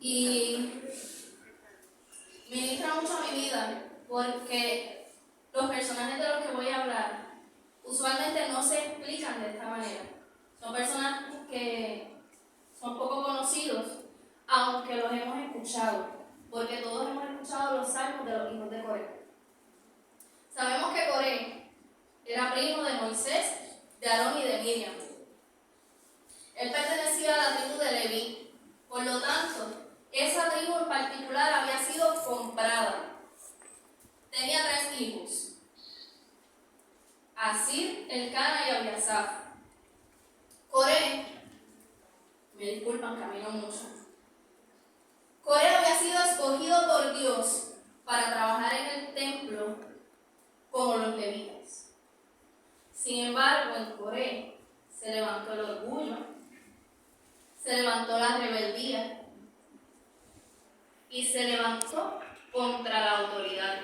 y ministra mucho a mi vida porque los personajes de los que voy a hablar usualmente no se explican de esta manera. Son personas que son poco conocidos, aunque los hemos escuchado, porque todos hemos escuchado los salmos de los hijos de Coré. Sabemos que Coré era primo de Moisés, de Aarón y de Miriam. Él pertenecía a la tribu de Leví, por lo tanto, esa tribu en particular había sido comprada. Tenía 3 hijos: Asir, Elcana y Abiasaf. Coré, me disculpan, camino mucho. Coré había sido escogido por Dios para trabajar en el templo como los levitas. Sin embargo, en Coré se levantó el orgullo, se levantó la rebeldía y se levantó contra la autoridad.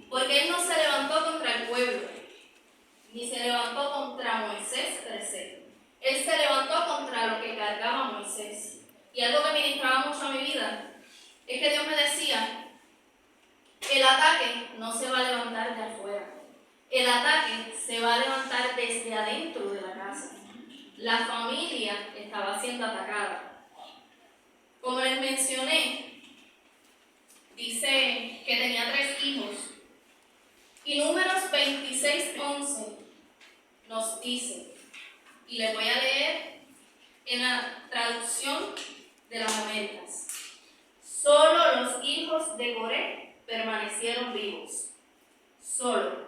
Porque él no se levantó contra el pueblo, ni se levantó contra Moisés per se. Él se levantó contra lo que cargaba Moisés. Y algo que ministraba mucho a mi vida es que Dios me decía: el ataque no se va a levantar de afuera. El ataque se va a levantar desde adentro de la casa. La familia estaba siendo atacada. Como les mencioné, dice que tenía 3 hijos. Y Números 26:11 nos dice, y les voy a leer en la traducción de las Américas: solo los hijos de Coré permanecieron vivos. Solo.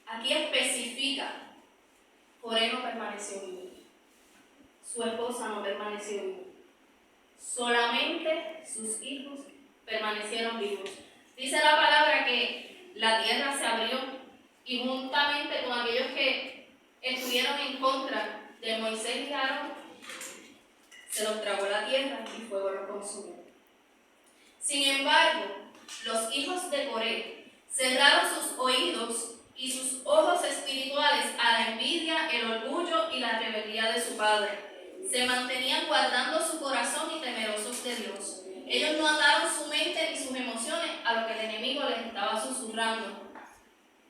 Aquí especifica: Coré no permaneció vivo, su esposa no permaneció viva, solamente sus hijos permanecieron vivos. Dice la palabra que la tierra se abrió y juntamente con aquellos que estuvieron en contra de Moisés y Aarón, se los tragó la tierra y fuego los consumió. Sin embargo, los hijos de Coré cerraron sus oídos y sus ojos espirituales a la envidia, el orgullo y la rebeldía de su padre. Se mantenían guardando su corazón y temerosos de Dios. Ellos no ataron su mente ni sus emociones a lo que el enemigo les estaba susurrando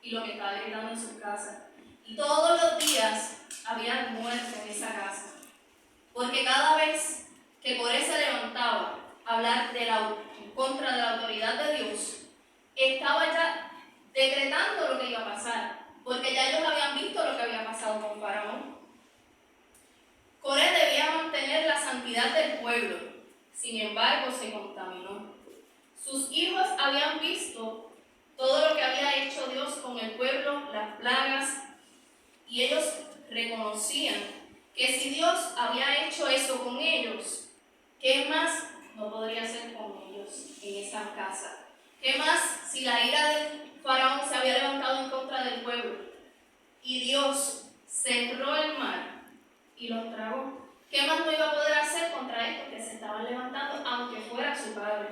y lo que estaba gritando en sus casas. Y todos los días había muerte en esa casa. Porque cada vez que Coré se levantaba a hablar en contra de la autoridad de Dios, estaba ya decretando lo que iba a pasar, porque ya ellos habían visto lo que había pasado con Faraón. Coré debía mantener la santidad del pueblo, sin embargo se contaminó. Sus hijos habían visto todo lo que había hecho Dios con el pueblo, las plagas, y ellos reconocían que si Dios había hecho eso con ellos, ¿qué más no podría hacer con ellos en esa casa? ¿Qué más si la ira del Faraón se había levantado en contra del pueblo y Dios cerró el mar y los tragó? ¿Qué más no iba a poder hacer contra estos que se estaban levantando, aunque fuera su padre?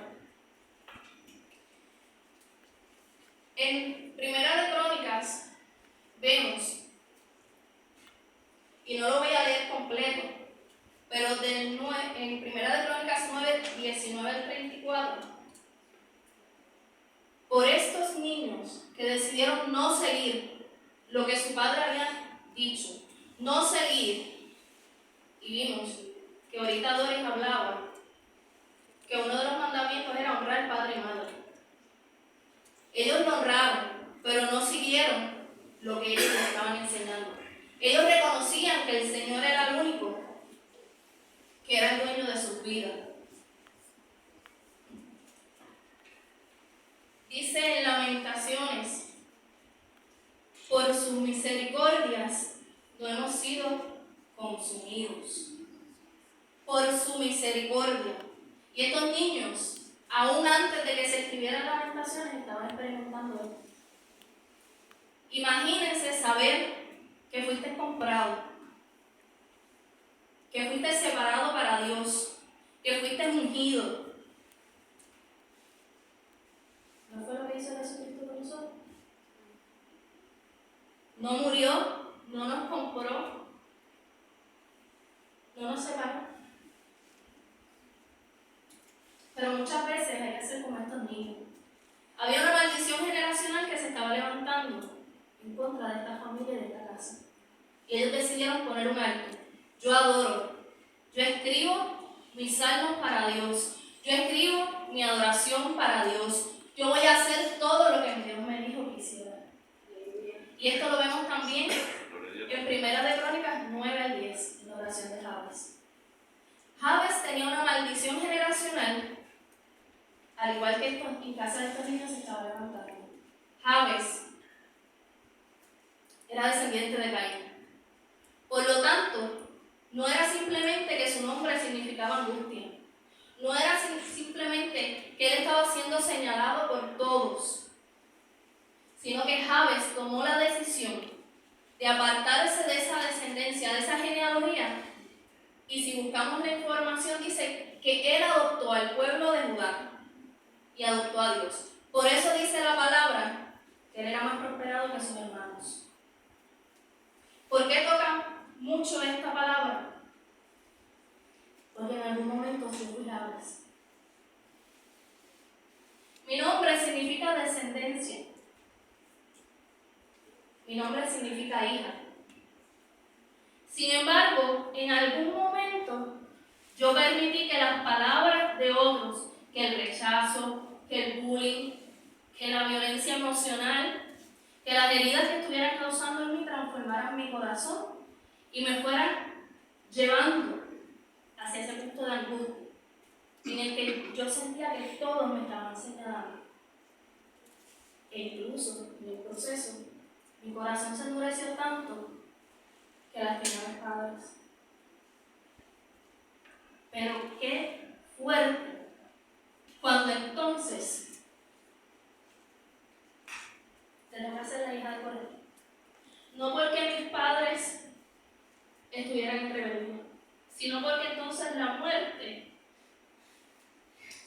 En Primera de Crónicas vemos, y no lo voy a leer completo, pero en Primera de Crónicas 9, 19 al 34, por estos niños que decidieron no seguir lo que su padre había dicho, no seguir, y vimos que ahorita Doris hablaba que uno de los mandamientos era honrar padre y madre. Ellos lo honraron, pero no siguieron lo que ellos les estaban enseñando. Ellos reconocían que el Señor era el único que era el dueño de sus vidas. Dice en Lamentaciones: por sus misericordias no hemos sido consumidos. Por su misericordia. Y estos niños, aún antes de que se escribieran Lamentaciones, estaban experimentando esto. Imagínense saber que fuiste comprado, que fuiste separado para Dios, que fuiste ungido. ¿No fue lo que hizo Jesucristo con nosotros? No murió, no nos compró, no nos separó. pero muchas veces hay que ser como estos niños. Había una maldición generacional que se estaba levantando en contra de esta familia y de esta casa. Y ellos decidieron poner un alto. Yo adoro, yo escribo mis salmos para Dios, yo escribo mi adoración para Dios, yo voy a hacer todo lo que Dios me dijo que hiciera. Y esto lo vemos también en Primera de Crónicas 9 al 10, en la oración de Jabes. Jabes tenía una maldición generacional, al igual que esto, en casa de estos niños se estaba levantando. Jabes era descendiente de Caín. Por lo tanto, no era simplemente que su nombre significaba angustia. No era simplemente que él estaba siendo señalado por todos, sino que Jabes tomó la decisión de apartarse de esa descendencia, de esa genealogía. Y si buscamos la información, dice que él adoptó al pueblo de Judá y adoptó a Dios. Por eso dice la palabra que él era más prosperado que sus hermanos. ¿Por qué toca mucho esta palabra? Porque en algún momento fui Jabes. Mi nombre significa descendencia. Mi nombre significa hija. Sin embargo, en algún momento yo permití que las palabras de otros, que el rechazo, que el bullying, que la violencia emocional, que las heridas que estuvieran causando en mí transformaran mi corazón y me fueran llevando hacia ese punto de angustia en el que yo sentía que todos me estaban señalando. E incluso en el proceso, mi corazón se endureció tanto que lastimé a mis padres. Pero qué fuerte cuando entonces tengo que hacer la hija de colegio. No porque mis padres estuvieran en rebeldía, sino porque entonces la muerte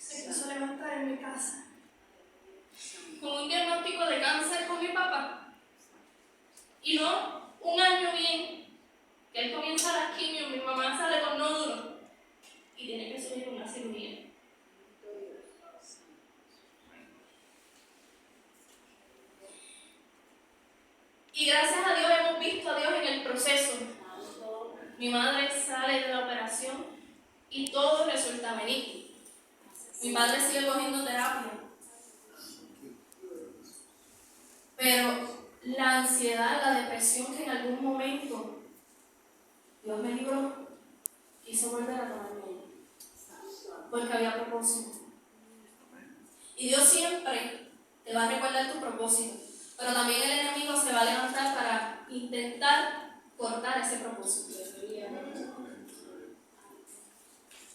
se quiso levantar en mi casa. Con un diagnóstico de cáncer con mi papá. Y no un año bien, que él comienza las quimios, mi mamá sale con nódulos y tiene que subir una cirugía. Y gracias a Dios hemos visto a Dios en el proceso. Mi madre sale de la operación y todo resulta benigno. Mi padre sigue cogiendo terapia. Pero la ansiedad, la depresión que en algún momento Dios me libró, quiso volver a tomarme. Porque había propósito. Y Dios siempre te va a recordar tu propósito. Pero también el enemigo se va a levantar para intentar cortar ese propósito.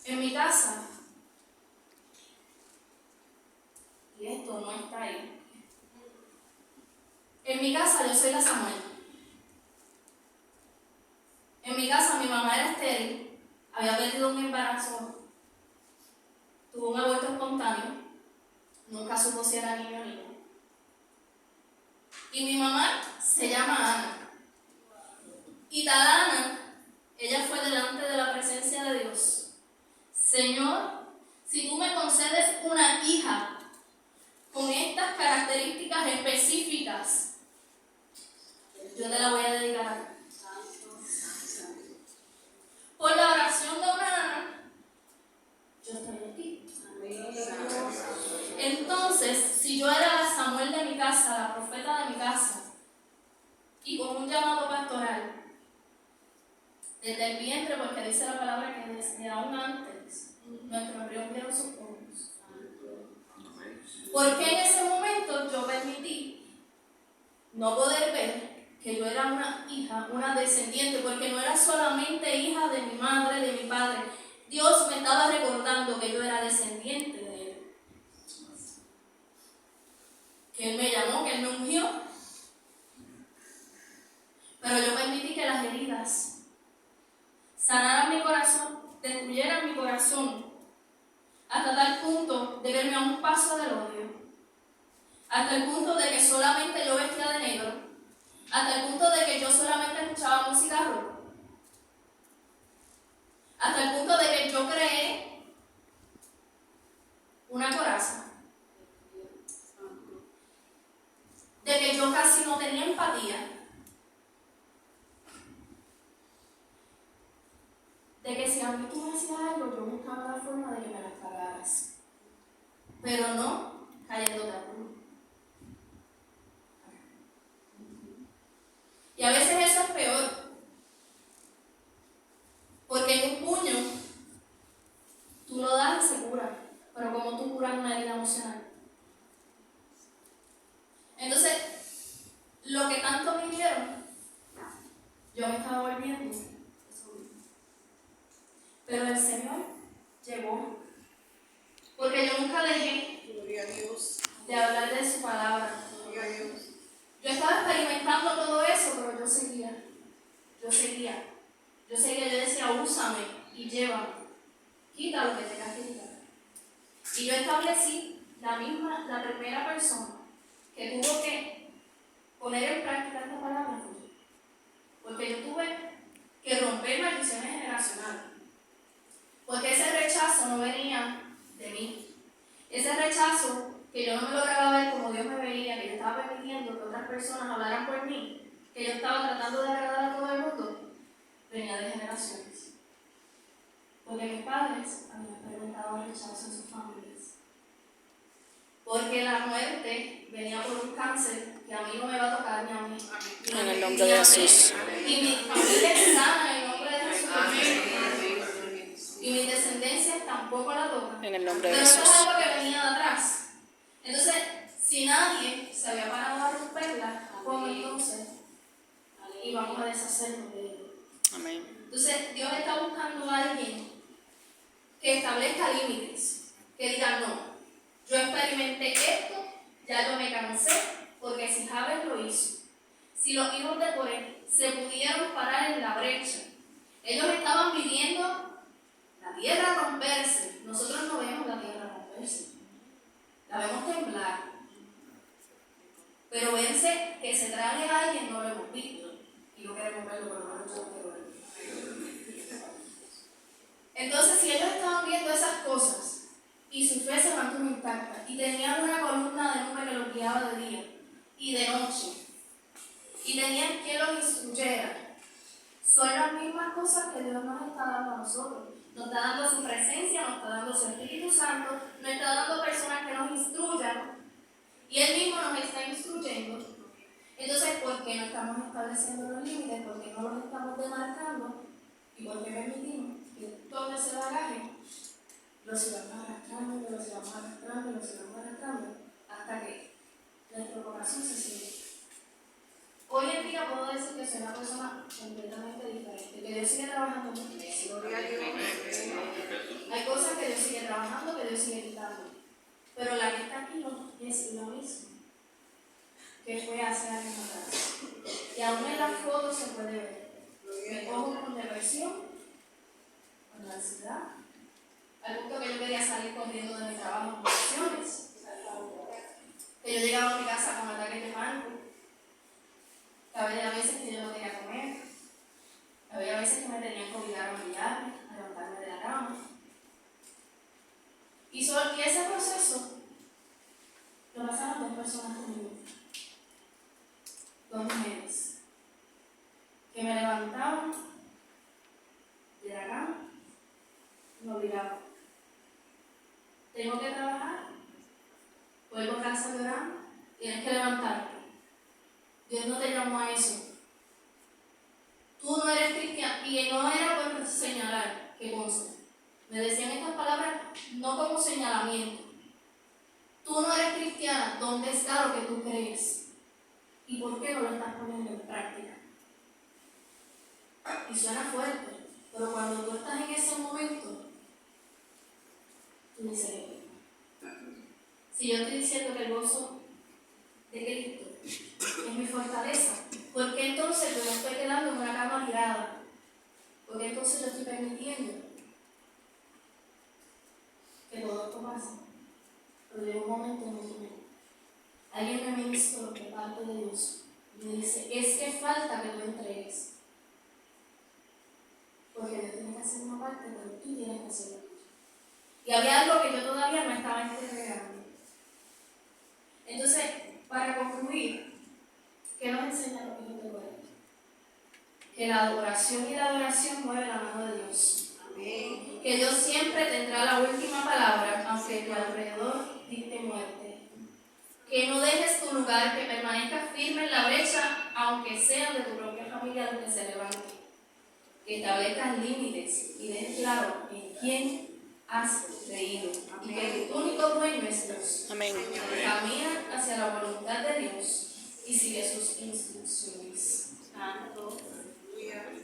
En mi casa, y esto no está ahí, en mi casa yo soy la Samuel. En mi casa mi mamá era estéril, había perdido un embarazo, tuvo un aborto espontáneo, nunca supo si era niño o niña. Y mi mamá se llama Ana. Y tal Ana, ella fue delante de la presencia de Dios. Señor, si tú me concedes una hija con estas características específicas, yo te la voy a dedicar a ti. Por la oración de una Ana, yo estoy aquí. Entonces, si yo era la Samuel de mi casa, la profeta de mi casa, y con un llamado pastoral, desde el vientre, porque dice la palabra que desde aún antes, nuestros ríos dieron sus frutos. Porque en ese momento yo permití no poder ver que yo era una hija, una descendiente, porque no era solamente hija de mi madre, de mi padre. Dios me estaba recordando que yo era descendiente de Él. Que Él me llamó, que Él me ungió. Pero yo permití que las heridas sanaran mi corazón, destruyeran mi corazón, hasta tal punto de verme a un paso del odio, hasta el punto de que solamente yo vestía de negro, hasta el punto de que yo solamente escuchaba música rock, hasta el punto de que yo creé casi no tenía empatía, de que si a mí tú me hacías algo, yo buscaba la forma de que me las pagaras, pero no cayéndote a uno. Y a veces eso es peor, porque en un puño tú lo das y se cura, pero como tú curas una herida emocional. Entonces, lo que tanto me dieron, yo me estaba volviendo eso mismo. Pero el Señor llegó, porque yo nunca dejé de hablar de su palabra. Yo estaba experimentando todo eso, pero yo seguía. Yo decía, úsame y llévame. Quita lo que tengas que quitar. Y yo establecí la primera persona que tuvo que poner en práctica esta palabra fue yo. Porque yo tuve que romper maldiciones generacionales. Porque ese rechazo no venía de mí. Ese rechazo que yo no me lograba ver como Dios me veía, que yo estaba permitiendo que otras personas hablaran por mí, que yo estaba tratando de agradar a todo el mundo, venía de generaciones. Porque mis padres habían experimentado el rechazo en sus familias. Porque la muerte venía por un cáncer que a mí no me va a tocar ni a mí. En el nombre de Jesús. Y mi familia es sana en el nombre de Jesús. Y mis descendencias tampoco la tocan. En el nombre de Pero Jesús. eso es algo que venía de atrás. Entonces, si nadie se había parado a romperla, ¿cómo entonces íbamos a deshacernos de ello? Amén. Entonces, Dios está buscando a alguien que establezca límites, que diga, no, yo experimenté esto, ya yo me cansé, porque si Jabes lo hizo, si los hijos de Coré se pudieron parar en la brecha, ellos estaban viviendo la tierra romperse. Nosotros no vemos la tierra romperse, la vemos temblar, pero verse que se trague a alguien no lo hemos visto, y no queremos verlo, pero no lo quiero ver. Entonces, si ellos estaban viendo esas cosas y su fe se mantuvo intacta y tenían una columna de nube que los guiaba de día y de noche y tenían quien los instruyera, son las mismas cosas que Dios nos está dando a nosotros. Nos está dando su presencia, nos está dando su Espíritu Santo, nos está dando personas que nos instruyan y Él mismo nos está instruyendo. Entonces, ¿por qué no estamos estableciendo los límites? ¿Por qué no los estamos demarcando? ¿Y por qué permitimos que donde se lo agarre, lo sigamos arrastrando, hasta que nuestro corazón se cierre? Hoy en día puedo decir que soy una persona completamente diferente, que Dios sigue trabajando mucho. Hay cosas que Dios sigue trabajando, que Dios sigue quitando. Pero la que está aquí no es lo mismo que fue hace años atrás. Y aún en las fotos se puede ver. Me cojo con depresión, con ansiedad, al punto que yo quería salir corriendo de mi trabajo en ocasiones, que yo llegaba a mi casa con ataques de pánico, que había veces que yo no quería comer, había veces que me tenían que obligar a humillarme, a levantarme de la cama. Y ese proceso lo pasaron dos personas conmigo, dos mujeres, que me levantaban de la cama y me obligaban. Tengo que trabajar, vuelvo a casa llorando, tienes que levantarte. Dios no te llamó a eso. Tú no eres cristiano, y no era por señalar, que conste. Me decían estas palabras no como señalamiento. Tú no eres cristiana, ¿dónde está lo que tú crees? ¿Y por qué no lo estás poniendo en práctica? Y suena fuerte, pero cuando tú estás en ese momento, tú dices, si yo estoy diciendo que el gozo de Cristo es mi fortaleza, ¿por qué entonces yo me estoy quedando en una cama tirada? ¿Por qué entonces yo estoy permitiendo que todo esto pase? Pero llega un momento en que alguien me ministró de parte de Dios y me dice, es que falta que tú entregues. Porque Dios tiene que hacer una parte, pero tú tienes que hacer la tuya. Y había algo que yo todavía no estaba entregando. Entonces, para concluir, enseña a los hijos de Coré? Que la adoración y la adoración mueve la mano de Dios. Que Dios siempre tendrá la última palabra, aunque tu alrededor dicte muerte. Que no dejes tu lugar, que permanezcas firme en la brecha, aunque sea de tu propia familia los que se levante. Que establezcas límites y dejes claro en quién has creído. Y que tu único dueño es Dios. Amén. Camina hacia la voluntad de Dios y sigue sus instrucciones. Santo.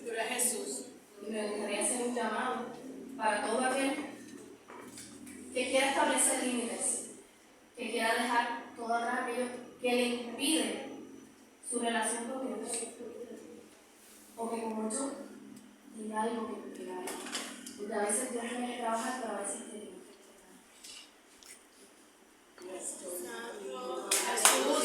Gloria a Jesús. Y me gustaría hacer un llamado para todo aquel que quiera establecer límites, que quiera dejar todo atrás aquello que le impide su relación con Dios, o que como yo diga algo que implica algo. Porque a veces Dios tiene que trabajar, pero a veces tiene que trabajar. Jesús.